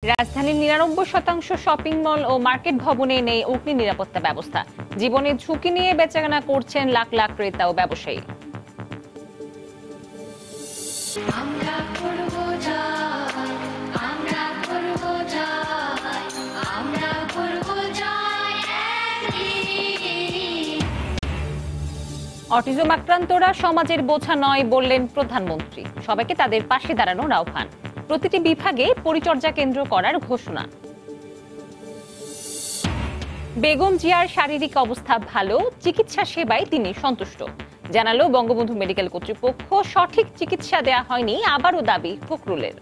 রাজধানীর ৯৯% shopping mall ও market ভবনে নেই অগ্নি নিরাপত্তা ব্যবস্থা। জীবনের ঝুঁকি নিয়ে বেচাকেনা করছেন লাখ লাখ ক্রেতা ও ব্যবসায়ী। অটিজম আক্রান্তরা সমাজের বোঝা নয় বললেন প্রধানমন্ত্রী। সবাইকে তাদের পাশে দাঁড়ানোর আহ্বান। প্রতিটি বিভাগে পরিচর্যা কেন্দ্র করার ঘোষণা। বেগম জিয়ার শারীরিক অবস্থা ভালো, চিকিৎসা সেবায় তিনি সন্তুষ্ট জানালো বঙ্গবন্ধু মেডিকেল কর্তৃপক্ষ। সঠিক চিকিৎসা দেয়া হয়নি আবারও দাবি ফখরুলের।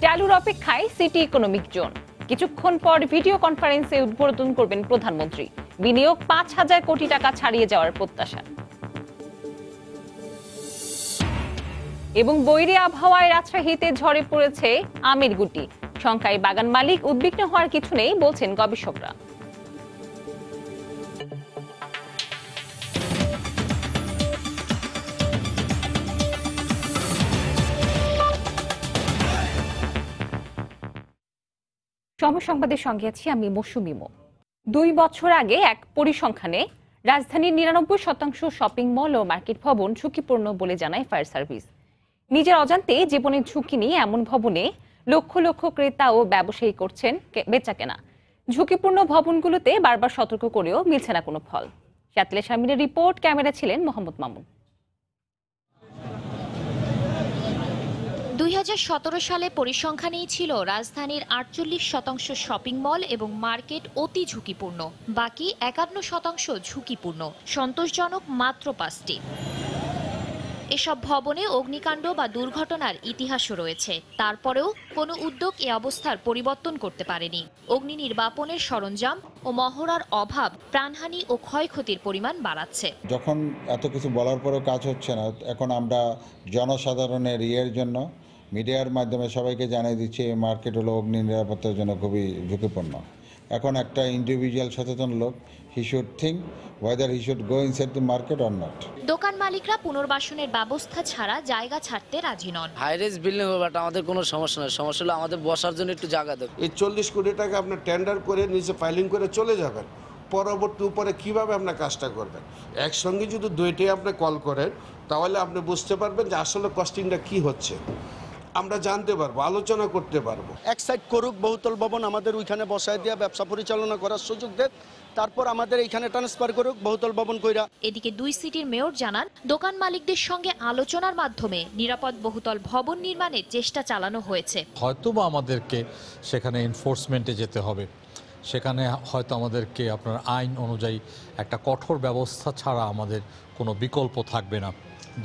চালুর অপেক্ষায় সিটি ইকোনমিক জোন। কিছুক্ষণ পর ভিডিও কনফারেন্সে উদ্বোধন করবেন প্রধানমন্ত্রী। বিনিয়োগ ৫,০০০ কোটি টাকা ছাড়িয়ে যাওয়ার প্রত্যাশা। এবং বৈরী আবহাওয়ায় রাজশাহীতে ঝরে পড়েছে আমের গুটি। শঙ্কায় বাগান মালিক, উদ্বিগ্ন হওয়ার কিছু নেই বলছেন গবেষকরা। সময় সংবাদের সঙ্গে আছি আমি মৌসুমিমো। ২ বছর আগে এক পরিসংখ্যানে রাজধানীর ৯৯% শপিং মল ও মার্কেট ভবন ঝুঁকিপূর্ণ বলে জানায় ফায়ার সার্ভিস। নিজের অজান্তে জীবনের ঝুঁকি নিয়ে এমন ভবনে লক্ষ লক্ষ ক্রেতা ও ব্যবসায়ী করছেন বেচাকেনা। ঝুঁকিপূর্ণ ভবনগুলোতে বারবার সতর্ক করেও মিলছে না কোনো ফল। শাতিলা শারমিনের রিপোর্ট, ক্যামেরা ছিলেন মোহাম্মদ মামুন। ২০১৭ সালে পরিসংখ্যানেই ছিল রাজধানীর ৪৮% শপিং মল এবং মার্কেট অতি ঝুঁকিপূর্ণ, বাকি ৫১% ঝুঁকিপূর্ণ, সন্তোষজনক মাত্র ৫টি। এসব ভবনে অগ্নিকাণ্ড বা দুর্ঘটনার ইতিহাসও রয়েছে। তারপরেও কোনো উদ্যোগ এ অবস্থার পরিবর্তন করতে পারেনি। অগ্নি নির্বাপনের সরঞ্জাম ও মহড়ার অভাব প্রাণহানি ও ক্ষয়ক্ষতির পরিমাণ বাড়াচ্ছে। যখন এত কিছু বলার পরেও কাজ হচ্ছে না, এখন আমরা জনসাধারণের ইয়ের জন্য মিডিয়ার মাধ্যমে সবাইকে জানিয়ে দিচ্ছি এই মার্কেট হলো অগ্নি নিরাপত্তার জন্য খুবই ঝুঁকিপূর্ণ। এখন একটা ইন্ডিভিজুয়াল সচেতন লোক he should think whether he should go inside the market or not. দোকান মালিকরা পুনর্বাসনের ব্যবস্থা ছাড়া জায়গা ছাড়তে রাজি নন। হাই রেজ বিল্ডিং হবে, বাট আমাদের কোনো সমস্যা নেই। সমস্যা হলো আমাদের বসার জন্য একটু জায়গা দেব। এই 40 কোটি টাকা আপনি টেন্ডার করে নিচে ফাইলিং করে চলে যাবেন, পরবর্তী উপরে কিভাবে আপনার কাজটা করবেন। একসঙ্গে যদি দুইটাই আপনি কল করেন তাহলে আপনি বুঝতে পারবেন যে আসলে কস্টিংটা কি হচ্ছে। আমরা জানতে পারবো, আলোচনা করতে পারবো। এক সাইড করুক বহুতল ভবন, আমাদের ওইখানে বসায় দিয়ে ব্যবসা পরিচালনা করার সুযোগ দেন, তারপর আমাদের এইখানে ট্রান্সফার করুক বহুতল ভবন কইরা। এদিকে ২ সিটির মেয়র জানান, দোকান মালিকদের সঙ্গে আলোচনার মাধ্যমে নিরাপদ বহুতল ভবন নির্মাণের চেষ্টা চালানো হয়েছে। হয়তোবা আমাদেরকে সেখানে এনফোর্সমেন্টে যেতে হবে, সেখানে হয়তো আমাদেরকে আপনার আইন অনুযায়ী একটা কঠোর ব্যবস্থা ছাড়া আমাদের কোনো বিকল্প থাকবে না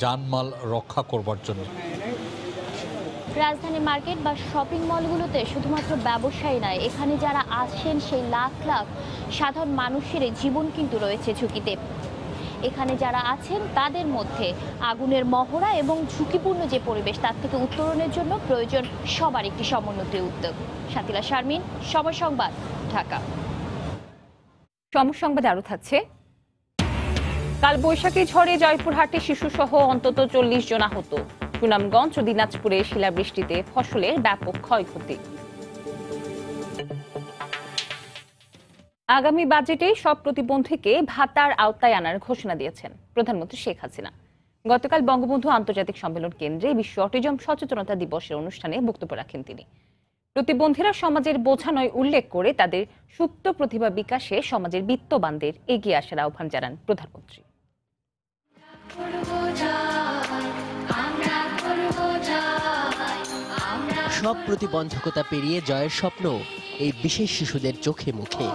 জানমাল রক্ষা করবার জন্য। রাজধানী মার্কেট বা শপিং মলগুলোতে শুধুমাত্র ব্যবসায়ী নয়, এখানে যারা আসেন সেই লাখ লাখ সাধারণ মানুষের জীবন কিন্তু রয়েছে ঝুঁকিতে। এখানে যারা আছেন তাদের মধ্যে আগুনের মহড়া এবং ঝুঁকিপূর্ণ যে পরিবেশ, তার থেকে উত্তরণের জন্য প্রয়োজন সবার একটি সমন্বিত উদ্যোগ। শাতিলা শারমিন, সময় সংবাদ, ঢাকা। সময় সংবাদে আরো থাকছে। কাল বৈশাখী ঝড়ে জয়পুরহাটে শিশুসহ অন্তত ৪০ জন আহত। সুনামগঞ্জ ও দিনাজপুরে শিলাবৃষ্টিতে ফসলের ব্যাপক ক্ষয়ক্ষতি। আগামী বাজেটে সব প্রতিবন্ধীকে ভাতার আওতায় আনার ঘোষণা দিয়েছেন প্রধানমন্ত্রী শেখ হাসিনা। গতকাল বঙ্গবন্ধু আন্তর্জাতিক সম্মেলন কেন্দ্রে বিশ্ব অটিজম সচেতনতা দিবসের অনুষ্ঠানে বক্তব্য রাখেন তিনি। প্রতিবন্ধীরা সমাজের বোঝা নয় উল্লেখ করে তাদের সুপ্ত প্রতিভা বিকাশে সমাজের বিত্তবানদের এগিয়ে আসার আহ্বান জানান প্রধানমন্ত্রী। সব প্রতিবন্ধকতা পেরিয়ে জয়ের স্বপ্ন এই বিশেষ শিশুদের চোখে মুখে।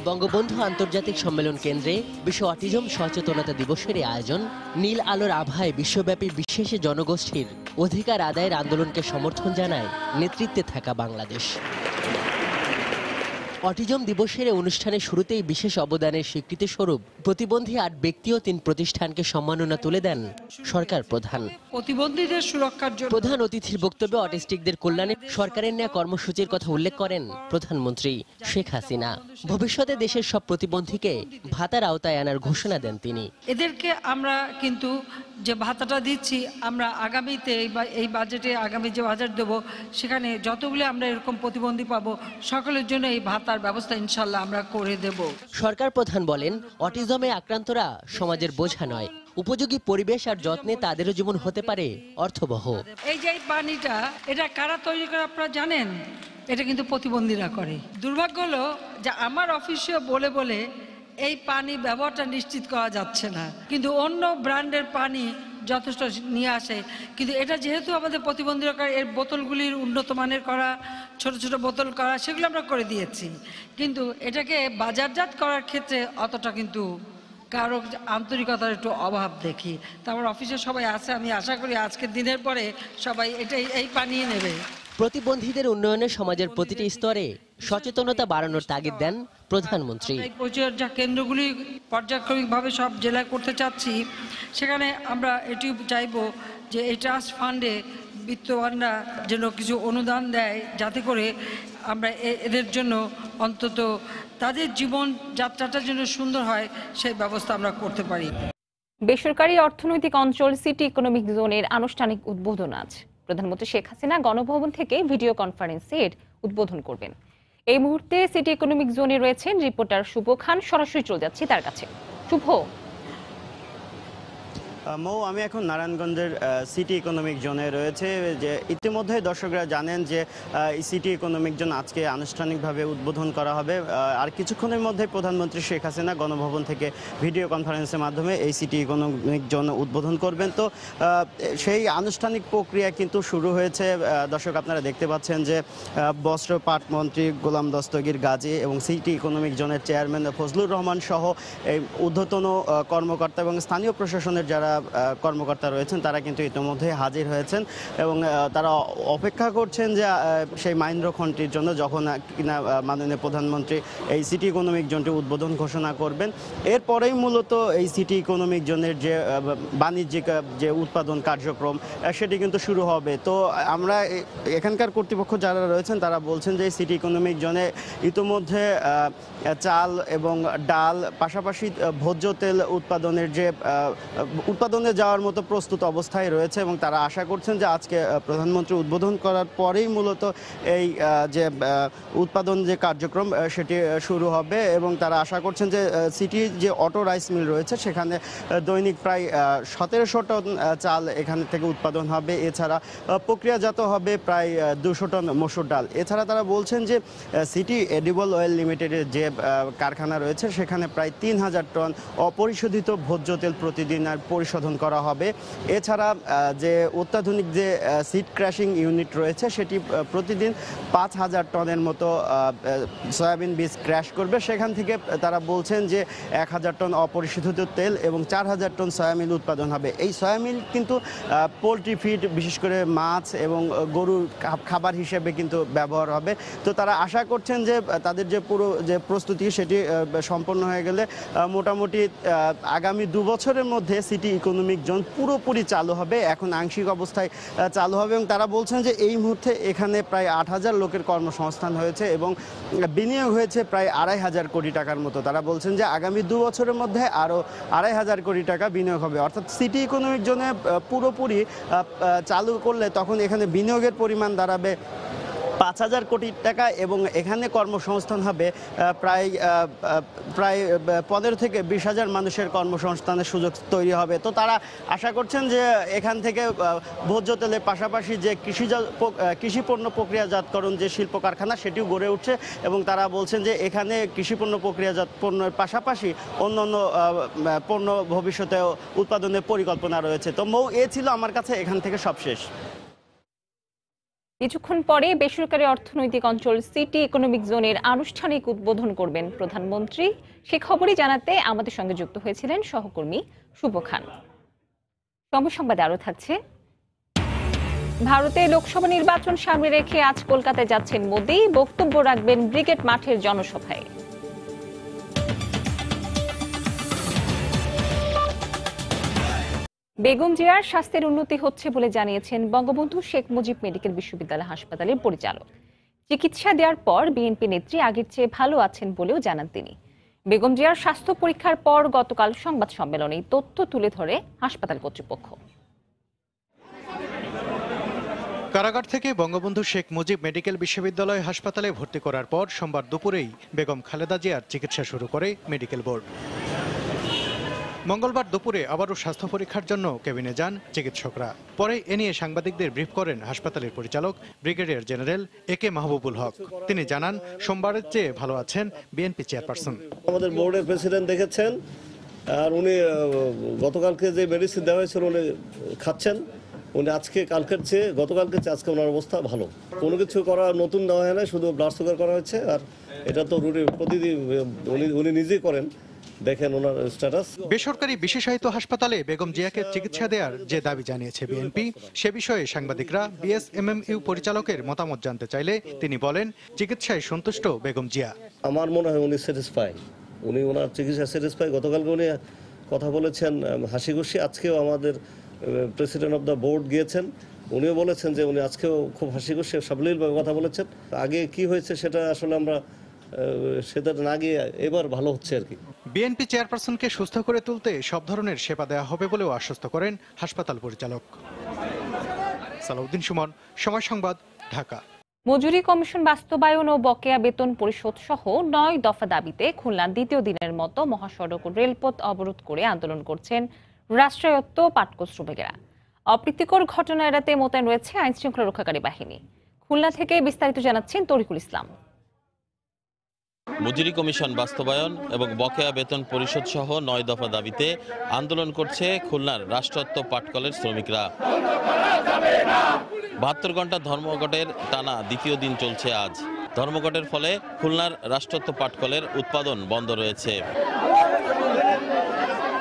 বঙ্গবন্ধু আন্তর্জাতিক সম্মেলন কেন্দ্রে বিশ্ব অটিজম সচেতনতা দিবসের আয়োজন নীল আলোর আভায় বিশ্বব্যাপী বিশেষ জনগোষ্ঠীর অধিকার আদায়ের আন্দোলনকে সমর্থন জানায় নেতৃত্বে থাকা বাংলাদেশ। অটিজম দিবসের অনুষ্ঠানে শুরুতেই বিশেষ অবদানের স্বীকৃতি স্বরূপ প্রতিবন্ধী ৮ ব্যক্তি ও ৩ প্রতিষ্ঠানকে সম্মাননা তুলে দেন সরকার প্রধান। প্রতিবন্ধীদের সুরক্ষার জন্য প্রধান অতিথির বক্তব্যে অটিস্টিকদের কল্যাণে সরকারের নেওয়া কর্মসূচির কথা উল্লেখ করেন প্রধানমন্ত্রী শেখ হাসিনা। ভবিষ্যতে দেশের সব প্রতিবন্ধীকে ভাতার আওতায় আনার ঘোষণা দেন তিনি। এদেরকে আমরা কিন্তু যে ভাতাটা দিচ্ছি আমরা আগামীতে এই বাজেটে আগামী যে বাজেট দেবো সেখানে যতগুলো আমরা এরকম প্রতিবন্ধী পাবো সকলের জন্য এই ভাতার ব্যবস্থা ইনশাল্লাহ আমরা করে দেব। সরকার প্রধান বলেন, অটিজমে আক্রান্তরা সমাজের বোঝা নয়, উপযোগী পরিবেশ আর যত্নে তাদেরও জীবন হতে পারে অর্থবহ। এই যে পানিটা এটা কারা তৈরি করে আপনারা জানেন? এটা কিন্তু প্রতিবন্ধীরা করে। দুর্ভাগ্য হলো যে আমার অফিসে বলে বলে এই পানি ব্যবহারটা নিশ্চিত করা যাচ্ছে না, কিন্তু অন্য ব্র্যান্ডের পানি যথেষ্ট নিয়ে আসে। কিন্তু এটা যেহেতু আমাদের প্রতিবন্ধীরা করে, এর বোতলগুলির উন্নত মানের করা, ছোট ছোট বোতল করা, সেগুলো আমরা করে দিয়েছি। কিন্তু এটাকে বাজারজাত করার ক্ষেত্রে অতটা কিন্তু কারো আন্তরিকতার একটু অভাব দেখি। তারপর অফিসে সবাই আছে, আমি আশা করি আজকের দিনের পরে সবাই এই পানি নেবে। প্রতিবন্ধীদের উন্নয়নে সমাজের প্রতিটি স্তরে সচেতনতা বাড়ানোর তাগিদ দেন প্রধানমন্ত্রী। এই পরিচর্যা কেন্দ্রগুলি পর্যায়ক্রমিকভাবে সব জেলায় করতে চাচ্ছি। সেখানে আমরা এটিও চাইবো যে এই ট্রাস্ট ফান্ডে বিত্তবানরা যেন কিছু অনুদান দেয়, যাতে করে আমরা এদের জন্য অন্তত তাদের জীবন যাত্রাটা যেন সুন্দর হয় সেই ব্যবস্থা আমরা করতে পারি। বেসরকারি অর্থনৈতিক অঞ্চল সিটি ইকোনমিক জোনের আনুষ্ঠানিক উদ্বোধন আজ। প্রধানমন্ত্রী শেখ হাসিনা গণভবন থেকে ভিডিও কনফারেন্সে এর উদ্বোধন করবেন। এই মুহূর্তে সিটি ইকোনমিক জোনে রয়েছেন রিপোর্টার শুভ খান। সরাসরি চলে যাচ্ছি তার কাছে। শুভ, মৌ, আমি এখন নারায়ণগঞ্জের সিটি ইকোনমিক জোনে রয়েছে। যে ইতিমধ্যে দর্শকরা জানেন যে সিটি ইকোনমিক জোন আজকে আনুষ্ঠানিকভাবে উদ্বোধন করা হবে। আর কিছুক্ষণের মধ্যে প্রধানমন্ত্রী শেখ হাসিনা গণভবন থেকে ভিডিও কনফারেন্সের মাধ্যমে এই সিটি ইকোনমিক জোন উদ্বোধন করবেন। তো সেই আনুষ্ঠানিক প্রক্রিয়া কিন্তু শুরু হয়েছে। দর্শক, আপনারা দেখতে পাচ্ছেন যে বস্ত্র পাট মন্ত্রী গোলাম দস্তগীর গাজী এবং সিটি ইকোনমিক জোনের চেয়ারম্যান ফজলুর রহমান সহ এই ঊর্ধ্বতন কর্মকর্তা এবং স্থানীয় প্রশাসনের যারা কর্মকর্তা রয়েছেন তারা কিন্তু ইতিমধ্যে হাজির হয়েছেন এবং তারা অপেক্ষা করছেন যে সেই মাহেন্দ্রক্ষণটির জন্য, যখন কিনা মাননীয় প্রধানমন্ত্রী এই সিটি ইকোনমিক জোনটি উদ্বোধন ঘোষণা করবেন। এরপরেই মূলত এই সিটি ইকোনমিক জোনের যে বাণিজ্যিক যে উৎপাদন কার্যক্রম সেটি কিন্তু শুরু হবে। তো আমরা এখানকার কর্তৃপক্ষ যারা রয়েছেন তারা বলছেন যে সিটি ইকোনমিক জোনে ইতিমধ্যে চাল এবং ডাল, পাশাপাশি ভোজ্য তেল উৎপাদনে যাওয়ার মতো প্রস্তুত অবস্থায় রয়েছে এবং তারা আশা করছেন যে আজকে প্রধানমন্ত্রী উদ্বোধন করার পরেই মূলত এই যে উৎপাদন যে কার্যক্রম সেটি শুরু হবে। এবং তারা আশা করছেন যে সিটির যে অটো রাইস মিল রয়েছে সেখানে দৈনিক প্রায় 1700 টন চাল এখান থেকে উৎপাদন হবে। এছাড়া প্রক্রিয়াজাত হবে প্রায় 200 টন মসুর ডাল। এছাড়া তারা বলছেন যে সিটি এডিবল অয়েল লিমিটেডের যে কারখানা রয়েছে সেখানে প্রায় 3000 টন অপরিশোধিত ভোজ্য তেল প্রতিদিন আর পরিশোধন করা হবে। এছাড়া যে অত্যাধুনিক যে সিড ক্র্যাশিং ইউনিট রয়েছে সেটি প্রতিদিন 5000 টনের মতো সয়াবিন বীজ ক্র্যাশ করবে। সেখান থেকে তারা বলছেন যে 1000 টন অপরিশোধিত তেল এবং 4000 টন সয়াবিন উৎপাদন হবে। এই সয়াবিন কিন্তু পোলট্রি ফিড, বিশেষ করে মাছ এবং গরুর খাবার হিসেবে কিন্তু ব্যবহার হবে। তো তারা আশা করছেন যে তাদের যে পুরো যে প্রস্তুতি সেটি সম্পন্ন হয়ে গেলে মোটামুটি আগামী 2 বছরের মধ্যে সিটি ইকোনমিক জোন পুরোপুরি চালু হবে। এখন আংশিক অবস্থায় চালু হবে এবং তারা বলছেন যে এই মুহূর্তে এখানে প্রায় 8000 লোকের কর্মসংস্থান হয়েছে এবং বিনিয়োগ হয়েছে প্রায় 2500 কোটি টাকার মতো। তারা বলছেন যে আগামী 2 বছরের মধ্যে আরও 2500 কোটি টাকা বিনিয়োগ হবে। অর্থাৎ সিটি ইকোনমিক জোনে পুরোপুরি চালু করলে তখন এখানে বিনিয়োগের পরিমাণ দাঁড়াবে 5000 কোটি টাকা এবং এখানে কর্মসংস্থান হবে প্রায় 15 থেকে 20,000 মানুষের কর্মসংস্থানের সুযোগ তৈরি হবে। তো তারা আশা করছেন যে এখান থেকে ভোজ্য তেলের পাশাপাশি যে কৃষিপণ্য প্রক্রিয়াজাতকরণ যে শিল্প কারখানা সেটিও গড়ে উঠছে এবং তারা বলছেন যে এখানে কৃষিপণ্য প্রক্রিয়াজাত পণ্যের পাশাপাশি অন্যান্য পণ্য ভবিষ্যতে উৎপাদনের পরিকল্পনা রয়েছে। তো মৌ, এ ছিল আমার কাছে এখান থেকে সবশেষ। কিছুক্ষণ পরে বেসরকারি অর্থনৈতিক অঞ্চল সিটি ইকোনমিক জোনের আনুষ্ঠানিক উদ্বোধন করবেন প্রধানমন্ত্রী। সে খবরই জানাতে আমাদের সঙ্গে যুক্ত হয়েছিলেন সহকর্মী শুভ খান। সংবাদে আরো থাকছে, ভারতে লোকসভা নির্বাচন সামনে রেখে আজ কলকাতায় যাচ্ছেন মোদি। বক্তব্য রাখবেন ব্রিগেড মাঠের জনসভায়। বেগম জিয়ার স্বাস্থ্যের উন্নতি হচ্ছে বলে জানিয়েছেন বঙ্গবন্ধু শেখ মুজিব মেডিকেল বিশ্ববিদ্যালয় হাসপাতালের পরিচালক। চিকিৎসা দেওয়ার পর বিএনপি নেত্রী আগের চেয়ে ভালো আছেন বলেও জানান তিনি। বেগম জিয়ার স্বাস্থ্য পরীক্ষার পর গতকাল সংবাদ সম্মেলনে এই তথ্য তুলে ধরে হাসপাতাল কর্তৃপক্ষ। কারাগার থেকে বঙ্গবন্ধু শেখ মুজিব মেডিকেল বিশ্ববিদ্যালয় হাসপাতালে ভর্তি করার পর সোমবার দুপুরেই বেগম খালেদা জিয়ার চিকিৎসা শুরু করে মেডিকেল বোর্ড। মঙ্গলবার দুপুরে আবারও স্বাস্থ্য পরীক্ষার জন্য কেবিনে যান চিকিৎসকরা। পরে এ নিয়ে সাংবাদিকদের ব্রিফ করেন হাসপাতালের পরিচালক ব্রিগেডিয়ার জেনারেল AK মাহবুবুল হক। তিনি জানান, সোমবারের চেয়ে ভালো আছেন বিএনপি চেয়ারপারসন। আমাদের বোর্ডের প্রেসিডেন্ট দেখেছেন, আর উনি গতকালকে যে মেডিসিন দেওয়া হয়েছিল উনি খাচ্ছেন। উনি আজকে কালকের চেয়ে গতকালকে চেয়ে আজকে ওনার অবস্থা ভালো। কোনো কিছু করা নতুন দেওয়া হয় না, শুধু ব্লাড সুগার করা হয়েছে। আর এটা তো প্রতিদিন উনি নিজেই করেন, দেখেন ওনার স্ট্যাটাস। বেসরকারি বিশেষায়িত হাসপাতালে বেগম জিয়াকে চিকিৎসা দেওয়ার যে দাবি জানিয়েছে বিএনপি, সে বিষয়ে সাংবাদিকরা BSMMU পরিচালকের মতামত জানতে চাইলে তিনি বলেন, চিকিৎসায় সন্তুষ্ট বেগম জিয়া। আমার মনে হয় উনি স্যাটিসফাই, উনি ওনার চিকিৎসা স্যাটিসফাই। গতকালকে উনি কথা বলেছেন হাসি খুশি। আজকেও আমাদের প্রেসিডেন্ট অফ দ্য বোর্ড গিয়েছেন, উনিও বলেছেন যে উনি আজকেও খুব হাসি খুশি সাবলীলভাবে কথা বলেছেন। আগে কি হয়েছে সেটা আসলে আমরা সেটা না গিয়ে এবার ভালো হচ্ছে আর কি। বিএনপি চেয়ারপারসনকে সুস্থ করে তুলতে সব ধরনের সেবা দেওয়া হবে বলেও আশ্বস্ত করেন হাসপাতাল পরিচালক। সালাউদ্দিন সুমন, সময় সংবাদ, ঢাকা। মজুরি কমিশন বাস্তবায়ন ও বকেয়া বেতন পরিশোধ সহ 9 দফা দাবিতে খুলনার দ্বিতীয় দিনের মতো মহাসড়ক ও রেলপথ অবরোধ করে আন্দোলন করছেন রাষ্ট্রায়ত্ত পাটকল শ্রমিকেরা। অপ্রীতিকর ঘটনা এড়াতে মোতায়েন রয়েছে আইন শৃঙ্খলা রক্ষাকারী বাহিনী। খুলনা থেকে বিস্তারিত জানাচ্ছেন তরিকুল ইসলাম। মজুরি কমিশন বাস্তবায়ন এবং বকেয়া বেতন পরিশোধ সহ 9 দফা দাবিতে আন্দোলন করছে খুলনার রাষ্ট্রায়ত্ত পাটকলের শ্রমিকরা। 72 ঘন্টা ধর্মঘটের টানা দ্বিতীয় দিন চলছে আজ। ধর্মঘটের ফলে খুলনার রাষ্ট্রায়ত্ত পাটকলের উৎপাদন বন্ধ রয়েছে।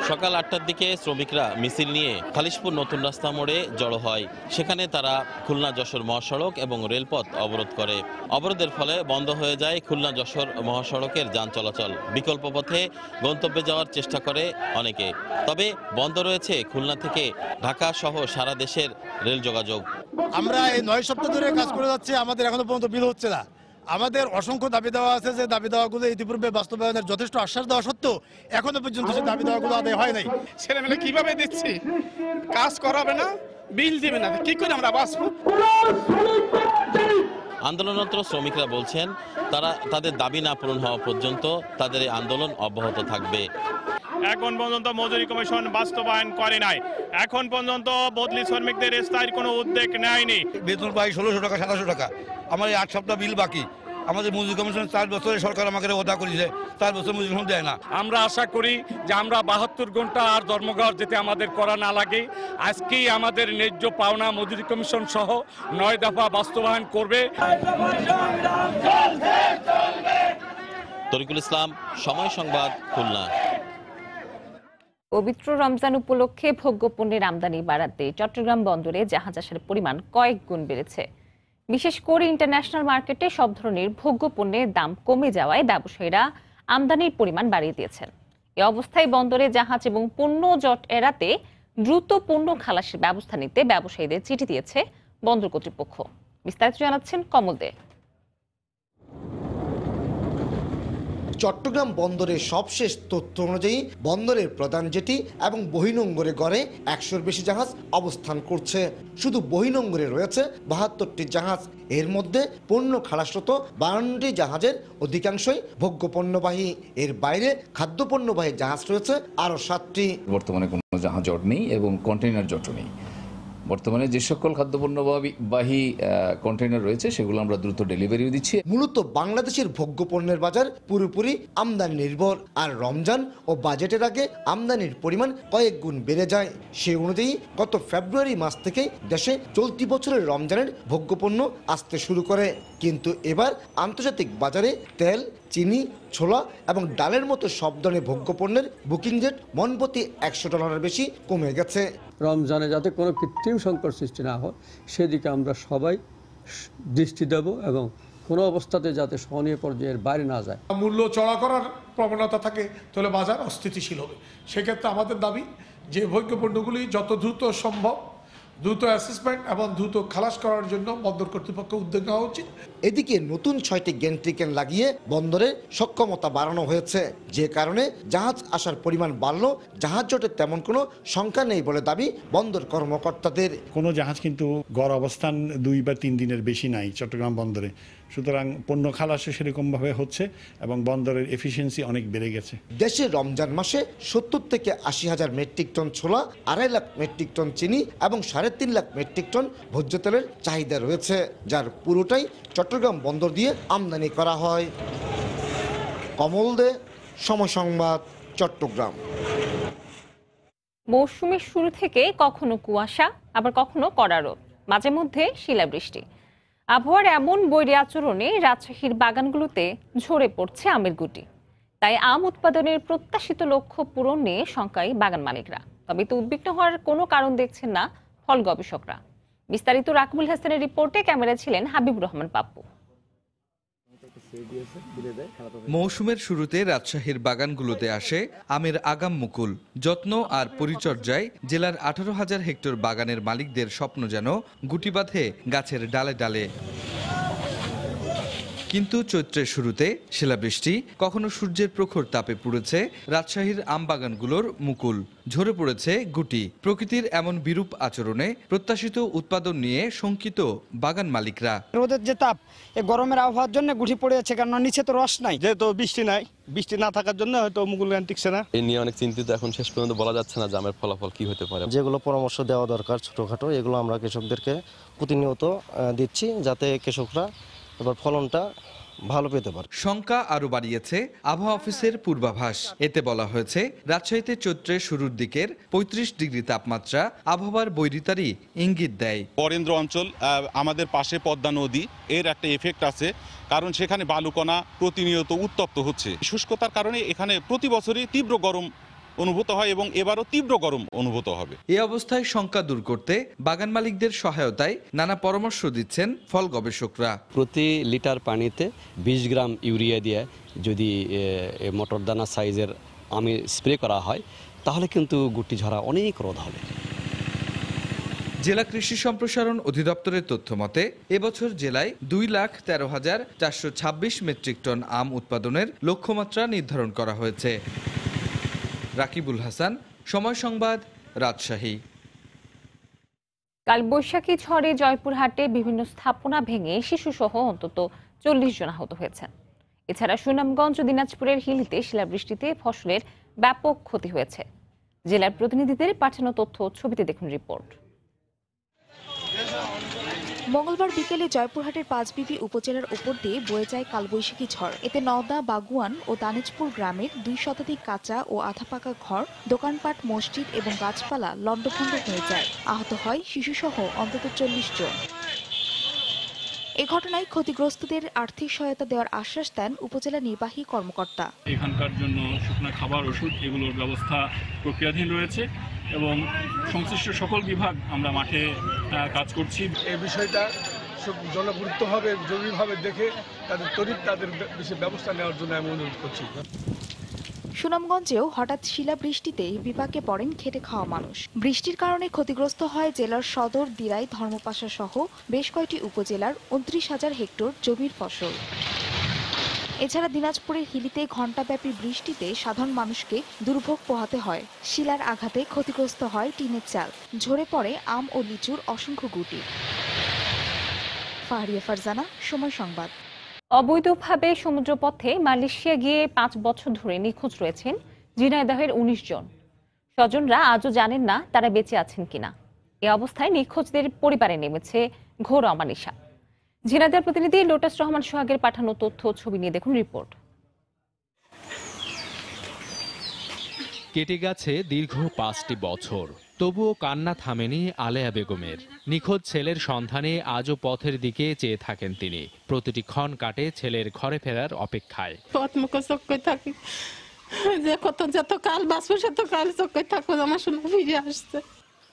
সকাল 8টার দিকে শ্রমিকরা মিছিল নিয়ে খালিশপুর নতুন রাস্তা মোড়ে জড়ো হয়। সেখানে তারা খুলনা যশোর মহাসড়ক এবং রেলপথ অবরোধ করে। অবরোধের ফলে বন্ধ হয়ে যায় খুলনা যশোর মহাসড়কের যান চলাচল। বিকল্প পথে গন্তব্যে যাওয়ার চেষ্টা করে অনেকে। তবে বন্ধ রয়েছে খুলনা থেকে ঢাকা সহ সারা দেশের রেল যোগাযোগ। আমরা এই 9 সপ্তাহ ধরে কাজ করে যাচ্ছি, আমাদের এখনো পর্যন্ত বিল হচ্ছে না। আমাদের অসংখ্য দাবি দেওয়া আছে, যে দাবি দেওয়াগুলো ইতিপূর্বে বাস্তবায়নের যথেষ্ট আশ্বাস দেওয়া সত্ত্বেও এখনো পর্যন্ত সেই দাবি দেওয়াগুলো আদায় হয় নাই। ছেলেমেলে কিভাবে দিচ্ছি, কাজ করাবে না, বিল দিবে না, কি করে আমরা বাঁচবো? আন্দোলনরত শ্রমিকরা বলছেন, তারা তাদের দাবি না পূরণ হওয়া পর্যন্ত তাদের এই আন্দোলন অব্যাহত থাকবে। এখন পর্যন্ত মজুরি কমিশন বাস্তবায়ন করে নাই। এখন পর্যন্ত বদলি শ্রমিকদের স্থায়ী কোনো উদ্যোগ নেয়নি। বেতন পাই 1600 টাকা 2700 টাকা। আমার 8 সপ্তাহ বিল বাকি। আমাদের মজুরি কমিশন 4 বছরে সরকার আমাকে ওয়াদা করেছে, 4 বছর মজুরি দেয় না। আমরা আশা করি যে আমরা 72 ঘন্টা আর ধর্মঘট যেতে আমাদের করা না লাগে। আজকেই আমাদের ন্যায্য পাওনা মজুরি কমিশন সহ 9 দফা বাস্তবায়ন করবে। তরিকুল ইসলাম, সময় সংবাদ, খুলনা। পবিত্র রমজান উপলক্ষে ভোগ্যপণ্যের আমদানি বাড়াতে চট্টগ্রাম বন্দরে জাহাজ আসার পরিমাণ কয়েক গুণ বেড়েছে। বিশেষ করে ইন্টারন্যাশনাল মার্কেটে সব ধরনের ভোগ্যপণ্যের দাম কমে যাওয়ায় ব্যবসায়ীরা আমদানির পরিমাণ বাড়িয়ে দিয়েছেন। এ অবস্থায় বন্দরে জাহাজ এবং পণ্য জট এড়াতে দ্রুত পণ্য খালাসের ব্যবস্থা নিতে ব্যবসায়ীদের চিঠি দিয়েছে বন্দর কর্তৃপক্ষ। বিস্তারিত জানাচ্ছেন কমল দে। চট্টগ্রাম বন্দরের সবশেষ তথ্য অনুযায়ী বন্দরের প্রধান জেটি এবং বহির্নোঙরে গড়ে 100-র বেশি জাহাজ অবস্থান করছে। শুধু বহির্নোঙরে রয়েছে 72টি জাহাজ। এর মধ্যে পণ্য খালাসরত 52টি জাহাজের অধিকাংশই ভোগ্যপণ্যবাহী। এর বাইরে খাদ্যপণ্যবাহী জাহাজ রয়েছে আরও 7টি। বর্তমানে কোনো জাহাজ জট নেই এবং কন্টেইনার জটও নেই। বর্তমানে যে সকল খাদ্যপণ্যবাহী কন্টেইনার রয়েছে সেগুলো আমরা দ্রুত ডেলিভারিও দিচ্ছি। মূলত বাংলাদেশের ভোগ্যপণ্যের বাজার পুরোপুরি আমদানি নির্ভর, আর রমজান ও বাজেটের আগে আমদানির পরিমাণ কয়েক গুণ বেড়ে যায়। সেই অনুযায়ী গত ফেব্রুয়ারি মাস থেকে দেশে চলতি বছরের রমজানের ভোগ্যপণ্য আসতে শুরু করে। কিন্তু এবার আন্তর্জাতিক বাজারে তেল, চিনি, ছোলা এবং ডালের মতো সব ধরনের ভোগ্যপণ্যের বুকিং রেট মনপ্রতি $100 বেশি কমে গেছে। রমজানে যাতে কোনো কৃত্রিম সংকট সৃষ্টি না হয় সেদিকে আমরা সবাই দৃষ্টি দেব এবং কোনো অবস্থাতে যাতে সহনীয় পর্যায়ের বাইরে না যায়। মূল্য চড়া করার প্রবণতা থাকে তাহলে বাজার অস্থিতিশীল হবে। সেক্ষেত্রে আমাদের দাবি যে ভোগ্যপণ্যগুলি যত দ্রুত সম্ভব দ্রুত অ্যাসেসমেন্ট এবং দ্রুত খালাস করার জন্য বন্দর কর্তৃপক্ষ উদ্যোগ নেওয়া উচিত। এদিকে নতুন 6টি গেন্ট্রি ক্যান লাগিয়ে বন্দরের সক্ষমতা বাড়ানো হয়েছে, যে কারণে জাহাজ আসার পরিমাণ বাড়লেও জাহাজ জটের তেমন কোনো সংখ্যা নেই বলে দাবি বন্দর কর্মকর্তাদের। কোনো জাহাজ কিন্তু গড় অবস্থান 2 বা 3 দিনের বেশি নাই চট্টগ্রাম বন্দরে, সুতরাং পণ্য খালাসও সেরকমভাবে হচ্ছে এবং বন্দরের এফিসিয়েন্সি অনেক বেড়ে গেছে। দেশে রমজান মাসে 70 থেকে 80 হাজার মেট্রিক টন ছোলা, 2.5 লাখ মেট্রিক টন চিনি এবং 3.5 লাখ মেট্রিক টন ভোজ্য তেলের চাহিদা রয়েছে, যার পুরোটাই চট্টগ্রাম বন্দর দিয়ে আমদানি করা হয়। কমল দে, সময় সংবাদ, চট্টগ্রাম। মৌসুমের শুরু থেকে কখনো কুয়াশা, আবার কখনো কড়া রোদ, মাঝে মধ্যে শিলাবৃষ্টি। আবহাওয়ার এমন বৈরী আচরণে রাজশাহীর বাগানগুলোতে ঝরে পড়ছে আমের গুটি। তাই আম উৎপাদনের প্রত্যাশিত লক্ষ্য পূরণ নিয়ে শঙ্কায় বাগান মালিকরা। তবে এতে উদ্বিগ্ন হওয়ার কোনো কারণ দেখছেন না ফল গবেষকরা। বিস্তারিত রাকিবুল হাসানের রিপোর্টে ক্যামেরায় ছিলেন হাবিবুর রহমান পাপ্পু। মৌসুমের শুরুতে রাজশাহীর বাগানগুলোতে আসে আমের আগাম মুকুল। যত্ন আর পরিচর্যায় জেলার 18,000 হেক্টর বাগানের মালিকদের স্বপ্ন যেন গুটি বাঁধে গাছের ডালে ডালে। কিন্তু চৈত্রের শুরুতে শিলাবৃষ্টি, কখনো সূর্যের প্রখর তাপে পুড়েছে রাজশাহীর আম বাগানগুলোর মুকুল, ঝরে পড়েছে গুটি। প্রকৃতির এমন বিরূপ আচরণে প্রত্যাশিত উৎপাদন নিয়ে শঙ্কিত বাগান মালিকরা। রোদের যে তাপ, এই গরমের আবহাওয়ার জন্য গুটি পড়ে যাচ্ছে, কারণ নিচে তো রস নাই, যেহেতু বৃষ্টি নাই, বৃষ্টি না থাকার জন্য হয়তো মুকুল গান টিকছে না। এই নিয়ে অনেক চিন্তিত, এখন শেষ পর্যন্ত বলা যাচ্ছে না যে আমের ফলাফল কি হতে পারে। যেগুলো পরামর্শ দেওয়া দরকার ছোটখাটো, এগুলো আমরা কৃষকদেরকে প্রতিনিয়ত দিচ্ছি, যাতে কৃষকরা এবার ফলনটা ভালো পেতে পারে। শঙ্কা আরো বাড়িয়েছে আবহাওয়া অফিসের পূর্বাভাস। এতে বলা হয়েছে রাজশাহীতে চৈত্রের শুরুর দিকের 35 ডিগ্রি তাপমাত্রা আবহাওয়ার বৈরিতারই ইঙ্গিত দেয়। বরেন্দ্র অঞ্চল, আমাদের পাশে পদ্মা নদী, এর একটা এফেক্ট আছে, কারণ সেখানে বালুকণা প্রতিনিয়ত উত্তপ্ত হচ্ছে। শুষ্কতার কারণে এখানে প্রতি বছরই তীব্র গরম অনুভূত হয় এবং এবারও তীব্র গরম অনুভূত হবে। এই অবস্থায় শঙ্কা দূর করতে বাগান মালিকদের সহায়তায় নানা পরামর্শ দিচ্ছেন ফল গবেষকরা। প্রতি লিটার পানিতে 20 গ্রাম ইউরিয়া দিয়ে যদি মটর দানা সাইজের আমি স্প্রে করা হয়, তাহলে কিন্তু গুটি ঝরা অনেক রোধ হবে। জেলা কৃষি সম্প্রসারণ অধিদপ্তরের তথ্য মতে এবছর জেলায় 2,13,426 মেট্রিক টন আম উৎপাদনের লক্ষ্যমাত্রা নির্ধারণ করা হয়েছে। রাকিবুল হাসান, সময় সংবাদ, রাজশাহী। কালবৈশাখী ঝড়ে জয়পুরহাটে বিভিন্ন স্থাপনা ভেঙে শিশুসহ অন্তত 40 জন আহত হয়েছেন। এছাড়া সুনামগঞ্জ ও দিনাজপুরের হিলিতে শিলাবৃষ্টিতে ফসলের ব্যাপক ক্ষতি হয়েছে। জেলার প্রতিনিধিদের পাঠানো তথ্য ছবিতে দেখুন রিপোর্ট। মঙ্গলবার বিকেলে জয়পুরহাটের পাঁচবিবি উপজেলার উপর দিয়ে বয়ে যায় কালবৈশাখী ঝড়। এতে নওদা, বাগুয়ান ও দানেজপুর গ্রামের 2 শতাধিক কাঁচা ও আধা পাকা ঘর, দোকানপাট, মসজিদ এবং গাছপালা লণ্ডভণ্ড হয়ে যায়। আহত হয় শিশুসহ অন্তত 40 জন। এ ঘটনায় ক্ষতিগ্রস্তদের আর্থিক সহায়তা দেওয়ার আশ্বাস দেন উপজেলা নির্বাহী কর্মকর্তা। এখানকার জন্য শুকনা খাবার, ওষুধ এগুলোর ব্যবস্থা প্রক্রিয়াধীন রয়েছে এবং সংশ্লিষ্ট সকল বিভাগ আমরা মাঠে কাজ করছি। এই বিষয়টা জনগুরুত্বভাবে জরুরিভাবে দেখে তাদের ব্যবস্থা নেওয়ার জন্য আমি অনুরোধ করছি। সুনামগঞ্জেও হঠাৎ শিলাবৃষ্টিতে বিপাকে পড়েন খেটে খাওয়া মানুষ। বৃষ্টির কারণে ক্ষতিগ্রস্ত হয় জেলার সদর, দিরাই, ধর্মপাশা সহ বেশ কয়েকটি উপজেলার 29,000 হেক্টর জমির ফসল। এছাড়া দিনাজপুরের হিলিতে ঘণ্টাব্যাপী বৃষ্টিতে সাধারণ মানুষকে দুর্ভোগ পোহাতে হয়। শিলার আঘাতে ক্ষতিগ্রস্ত হয় টিনের চাল, ঝরে পড়ে আম ও লিচুর অসংখ্য গুটি। ফাহরিয়া ফারজানা, সময় সংবাদ। অবৈধভাবে সমুদ্রপথে মালয়েশিয়া গিয়ে 5 বছর ধরে নিখোঁজ রয়েছেন ঝিনাইদহের 19 জন। স্বজনরা আজও জানেন না তারা বেঁচে আছেন কিনা। এ অবস্থায় নিখোঁজদের পরিবারে নেমেছে ঘোর অমানিশা। ঝিনাইদহের প্রতিনিধি লোটাস রহমান সোহাগের পাঠানো তথ্য ছবি নিয়ে দেখুন রিপোর্ট। কেটে গেছে দীর্ঘ 5টি বছর, তবুও কান্না থামেনি আলেয়া বেগমের। নিখোঁজ ছেলের সন্ধানে আজও পথের দিকে চেয়ে থাকেন তিনি। প্রতিটি ক্ষণ কাটে ছেলের ঘরে ফেরার অপেক্ষায়। থাকি যে যত কাল বাঁচবো সেত কাল চোখে থাকবো, আমার শুনে ফিরে আসছে।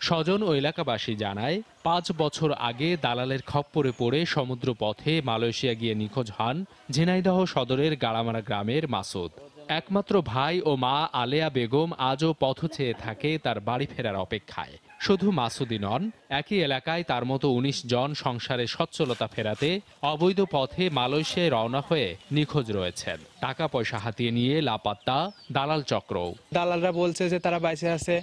স্বজন ও এলাকাবাসী জানায় 5 বছর আগে দালালের খপ্পরে পড়ে সমুদ্র পথে মালয়েশিয়া গিয়ে নিখোঁজ হন ঝিনাইদহ সদরের গাড়ামারা গ্রামের মাসুদ। একমাত্র ভাই ও মা আলেয়া বেগম আজও পথ চেয়ে থাকে তার বাড়ি ফেরার অপেক্ষায়। শুধু মাসুদি নন, একই এলাকায় তার মতো ১৯ জন সংসারে সচ্ছলতা ফেরাতে অবৈধ পথে মালয়েশিয়ায় রওনা হয়ে নিখোঁজ রয়েছেন। টাকা পয়সা হাতিয়ে নিয়ে লাপাত্তা দালাল চক্রও। দালালরা বলছে যে তারা বাইসে আছে,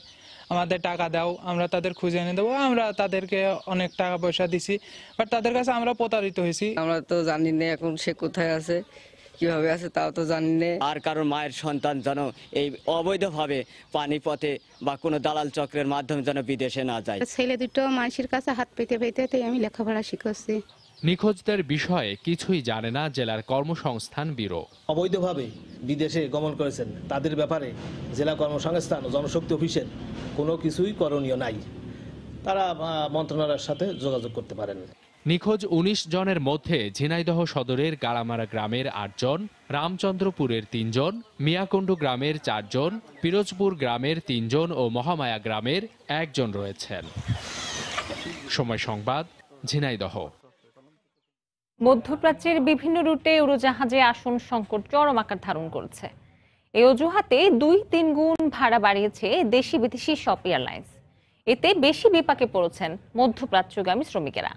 আমাদের টাকা দাও, আমরা তাদের খুঁজে এনে দেবো। আমরা তাদেরকে অনেক টাকা পয়সা দিছি, বাট তাদের কাছে আমরা প্রতারিত হয়েছি। আমরা তো জানি না এখন সে কোথায় আছে, কিভাবে আছে তাও তো জানি না। আর কারোর মায়ের সন্তান যেন এই অবৈধভাবে পানি পথে বা কোনো দালাল চক্রের মাধ্যমে যেন বিদেশে না যায়। ছেলে দুটো মানুষের কাছে হাত পেতে পেতে আমি লেখাপড়া শিখাচ্ছি। নিখোঁজদের বিষয়ে কিছুই জানে না জেলার কর্মসংস্থান ব্যুরো। অবৈধভাবে বিদেশে গমন করেছেন তাদের ব্যাপারে জেলা কর্মসংস্থান ও জনশক্তি অফিসের কোনো কিছুই করণীয় নাই, তারা মন্ত্রণালয়ের সাথে যোগাযোগ করতে পারেন। নিখোঁজ ১৯ জনের মধ্যে ঝিনাইদহ সদরের গাড়ামারা গ্রামের ৮ জন, রামচন্দ্রপুরের ৩ জন, মিয়াকুণ্ডু গ্রামের ৪ জন, পিরোজপুর গ্রামের ৩ জন ও মহামায়া গ্রামের ১ জন রয়েছেন। সময় সংবাদ, ঝিনাইদহ। মধ্যপ্রাচ্যের বিভিন্ন রুটে উড়োজাহাজে আসন সংকট চরম আকার ধারণ করেছে। এই অজুহাতে ২-৩ গুণ ভাড়া বাড়িয়েছে দেশি বিদেশি সব এয়ারলাইন্স। এতে বেশি বিপাকে পড়েছেন মধ্যপ্রাচ্যগামী শ্রমিকেরা।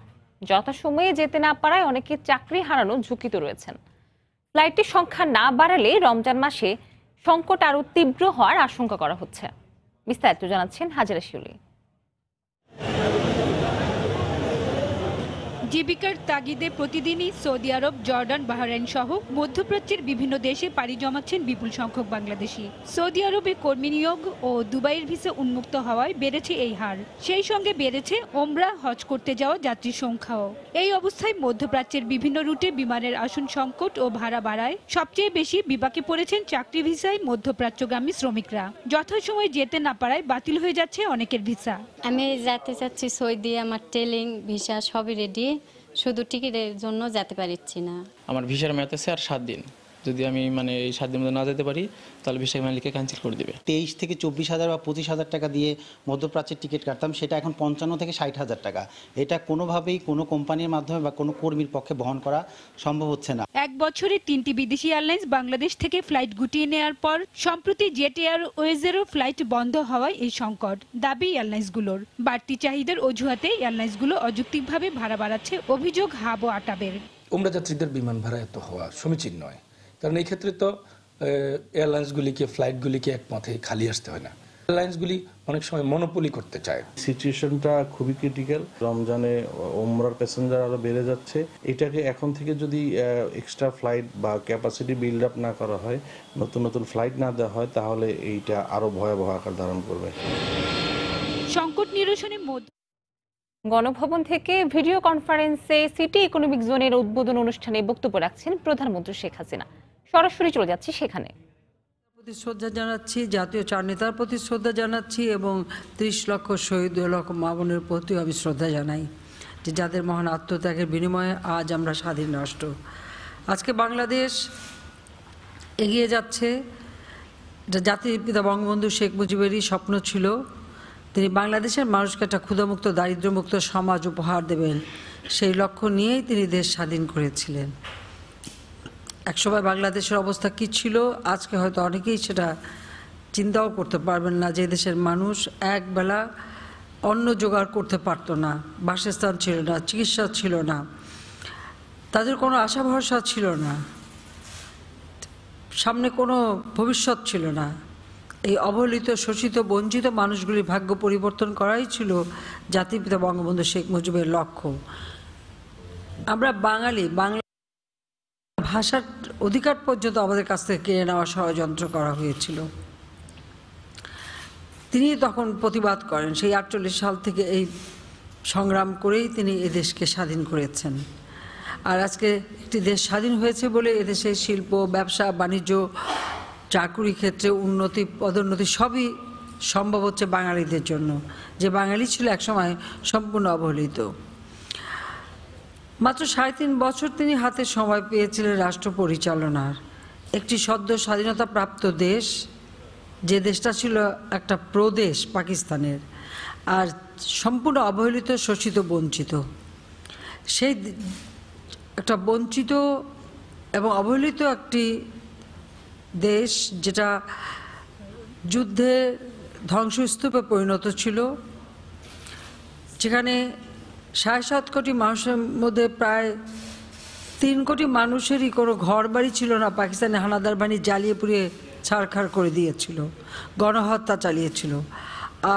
যথাসময়ে যেতে না পারায় অনেকে চাকরি হারানোর ঝুঁকিতে রয়েছেন। ফ্লাইটের সংখ্যা না বাড়ালে রমজান মাসে সংকট আরও তীব্র হওয়ার আশঙ্কা করা হচ্ছে। বিস্তারিত জানাচ্ছেন হাজেরা শিউলি। জীবিকার তাগিদে প্রতিদিনই সৌদি আরব, জর্ডান, বাহরাইন সহ মধ্যপ্রাচ্যের বিভিন্ন দেশে পাড়ি জমাচ্ছেন বিপুল সংখ্যক বাংলাদেশি। সৌদি আরবে কর্মী নিয়োগ ও দুবাইয়ের ভিসা উন্মুক্ত হওয়ায় বেড়েছে এই হার। সেই সঙ্গে বেড়েছে ওমরা, হজ করতে যাওয়া যাত্রীর সংখ্যাও। এই অবস্থায় মধ্যপ্রাচ্যের বিভিন্ন রুটে বিমানের আসন সংকট ও ভাড়া বাড়ায় সবচেয়ে বেশি বিপাকে পড়েছেন চাকরি ভিসায় মধ্যপ্রাচ্যগামী শ্রমিকরা। যথাসময়ে যেতে না পারায় বাতিল হয়ে যাচ্ছে অনেকের ভিসা। আমি যেতে চাচ্ছি সৌদি, আমার টেলিং ভিসা সবই রেডি, শুধু টিকিটের জন্য যেতে পারছি না। আমার ভিসার মেয়াদ আছে আর 7 দিন, যদি আমি এই 7 দিনের মধ্যে না যেতে পারি তাহলে ভিসা মালিককে ক্যান্সেল করে দেবে। 23 থেকে 24,000 বা 25,000 টাকা দিয়ে মধ্যপ্রাচ্যের টিকিট কাটতাম, সেটা এখন 55 থেকে 60,000 টাকা। এটা কোনোভাবেই কোনো কোম্পানির মাধ্যমে বা কোনো কর্মীর পক্ষে বহন করা সম্ভব হচ্ছে না। এক বছরে 3টি বিদেশি এয়ারলাইন্স বাংলাদেশ থেকে ফ্লাইট গুটিয়ে নেওয়ার পর সম্প্রতি জেট এয়ারওয়েজেরও ফ্লাইট বন্ধ হওয়ায় এই সংকট। দাবি এয়ারলাইন্সগুলোর বাড়তি চাহিদার অজুহাতে এয়ারলাইন্সগুলো অযৌক্তিকভাবে ভাড়া বাড়াচ্ছে, অভিযোগ হাব ও আটাবের। ওমরা যাত্রীদের বিমান ভাড়া এত হওয়া সমীচীন নয়, কারণ এই ক্ষেত্রে তো এয়ারলাইন্সগুলিকে, ফ্লাইটগুলিকে এক পথে খালি আসতে হয় না। এয়ারলাইন্সগুলি অনেক সময় মনোপলি করতে চায়। সিচুয়েশনটা খুবই ক্রিটিক্যাল। রমজানে ওমরার প্যাসেঞ্জার আরো বেড়ে যাচ্ছে। এটাকে এখন থেকে যদি এক্সট্রা ফ্লাইট বা ক্যাপাসিটি বিল্ড আপ না করা হয়, নতুন নতুন ফ্লাইট না দেওয়া হয়, তাহলে এইটা আরো ভয়াবহ আকার ধারণ করবে। সংকট নিরসনে গণভবন থেকে ভিডিও কনফারেন্সে সিটি ইকোনমিক জোনের উদ্বোধন অনুষ্ঠানে বক্তব্য রাখছেন প্রধানমন্ত্রী শেখ হাসিনা। সরাসরি চলে যাচ্ছি সেখানে। প্রতি শ্রদ্ধা জানাচ্ছি, জাতীয় চার নেতার প্রতি শ্রদ্ধা জানাচ্ছি এবং 30 লক্ষ শহীদ, 2 লক্ষ মা বোনের প্রতি আমি শ্রদ্ধা জানাই, যে যাদের মহান আত্মত্যাগের বিনিময়ে আজ আমরা স্বাধীন রাষ্ট্র। আজকে বাংলাদেশ এগিয়ে যাচ্ছে। জাতির পিতা বঙ্গবন্ধু শেখ মুজিবেরই স্বপ্ন ছিল, তিনি বাংলাদেশের মানুষকে একটা ক্ষুধামুক্ত, দারিদ্র্যমুক্ত সমাজ উপহার দেবেন। সেই লক্ষ্য নিয়েই তিনি দেশ স্বাধীন করেছিলেন। একসময় বাংলাদেশের অবস্থা কী ছিল, আজকে হয়তো অনেকেই সেটা চিন্তাও করতে পারবেন না, যে দেশের মানুষ একবেলা অন্ন জোগাড় করতে পারতো না, বাসস্থান ছিল না, চিকিৎসা ছিল না, তাদের কোনো আশা ভরসা ছিল না, সামনে কোনো ভবিষ্যৎ ছিল না। এই অবহেলিত, শোষিত, বঞ্চিত মানুষগুলির ভাগ্য পরিবর্তন করাই ছিল জাতির পিতা বঙ্গবন্ধু শেখ মুজিবের লক্ষ্য। আমরা বাঙালি, বাংলা ভাষার অধিকার পর্যন্ত আমাদের কাছ থেকে কেড়ে নেওয়া ষড়যন্ত্র করা হয়েছিল। তিনি তখন প্রতিবাদ করেন, সেই 48 সাল থেকে এই সংগ্রাম করেই তিনি এদেশকে স্বাধীন করেছেন। আর আজকে একটি দেশ স্বাধীন হয়েছে বলে এদেশে শিল্প, ব্যবসা, বাণিজ্য, চাকুরি ক্ষেত্রে উন্নতি, পদোন্নতি সবই সম্ভব হচ্ছে বাঙালিদের জন্য, যে বাঙালি ছিল একসময় সম্পূর্ণ অবহেলিত। মাত্র 3.5 বছর তিনি হাতে সময় পেয়েছিলেন রাষ্ট্র পরিচালনার। একটি সদ্য স্বাধীনতা প্রাপ্ত দেশ, যে দেশটা ছিল একটা প্রদেশ পাকিস্তানের, আর সম্পূর্ণ অবহেলিত, শোষিত, বঞ্চিত। সেই একটা বঞ্চিত এবং অবহেলিত একটি দেশ, যেটা যুদ্ধে ধ্বংসস্তূপে পরিণত ছিল, যেখানে 7.5 কোটি মানুষের মধ্যে প্রায় 3 কোটি মানুষেরই কোনো ঘর বাড়ি ছিল না। পাকিস্তানি হানাদার বাহিনী জ্বালিয়ে পুড়িয়ে ছারখার করে দিয়েছিল, গণহত্যা চালিয়েছিল।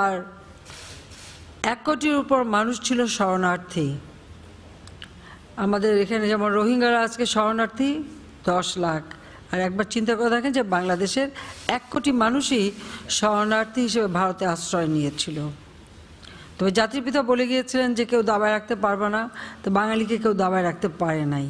আর 1 কোটির উপর মানুষ ছিল শরণার্থী। আমাদের এখানে যেমন রোহিঙ্গারা আজকে শরণার্থী 10 লাখ। আর একবার চিন্তা করে দেখেন যে বাংলাদেশের 1 কোটি মানুষই শরণার্থী হিসেবে ভারতে আশ্রয় নিয়েছিল। তবে জাতির পিতা বলে গিয়েছিলেন যে কেউ দাবায় রাখতে পারবে না, তো বাঙালিকে কেউ দাবায় রাখতে পারে নাই।